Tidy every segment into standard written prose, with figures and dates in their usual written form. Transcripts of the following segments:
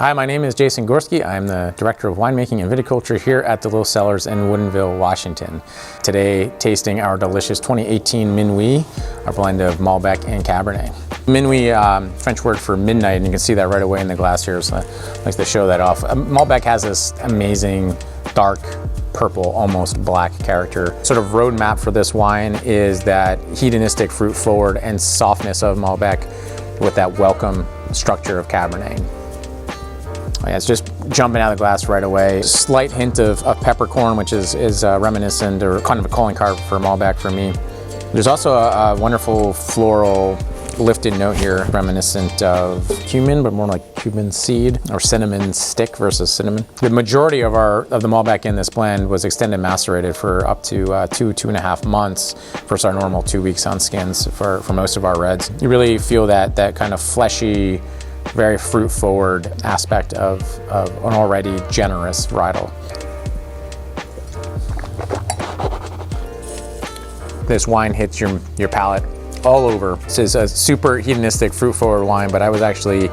Hi, my name is Jason Gorski. I'm the Director of Winemaking and Viticulture here at DeLille Cellars in Woodinville, Washington. Today, tasting our delicious 2018 Minuit, our blend of Malbec and Cabernet. Minuit, French word for midnight, and you can see that right away in the glass here, so I'd like to show that off. Malbec has this amazing dark purple, almost black character. Sort of roadmap for this wine is that hedonistic, fruit forward, and softness of Malbec with that welcome structure of Cabernet. Yeah, it's just jumping out of the glass right away. Slight hint of peppercorn, which is reminiscent or kind of a calling card for Malbec for me. There's also a wonderful floral lifted note here, reminiscent of cumin, but more like cumin seed or cinnamon stick versus cinnamon. The majority of the Malbec in this blend was extended macerated for up to 2.5 months versus our normal 2 weeks on skins for most of our reds. You really feel that kind of fleshy, very fruit-forward aspect of an already generous varietal. This wine hits your palate all over. This is a super hedonistic, fruit-forward wine, but I was actually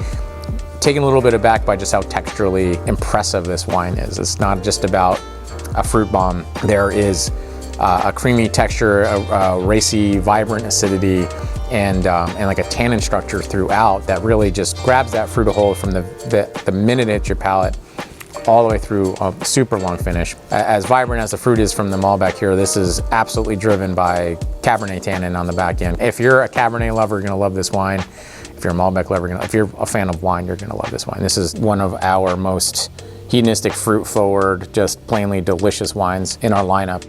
taken a little bit aback by just how texturally impressive this wine is. It's not just about a fruit bomb. There is a creamy texture, a racy, vibrant acidity, and like a tannin structure throughout that really just grabs that fruit whole from the minute it hits your palate all the way through a super long finish. As vibrant as the fruit is from the Malbec here, this is absolutely driven by Cabernet tannin on the back end. If you're a Cabernet lover, you're gonna love this wine. If you're a Malbec lover, if you're a fan of wine, you're gonna love this wine. This is one of our most hedonistic, fruit forward, just plainly delicious wines in our lineup.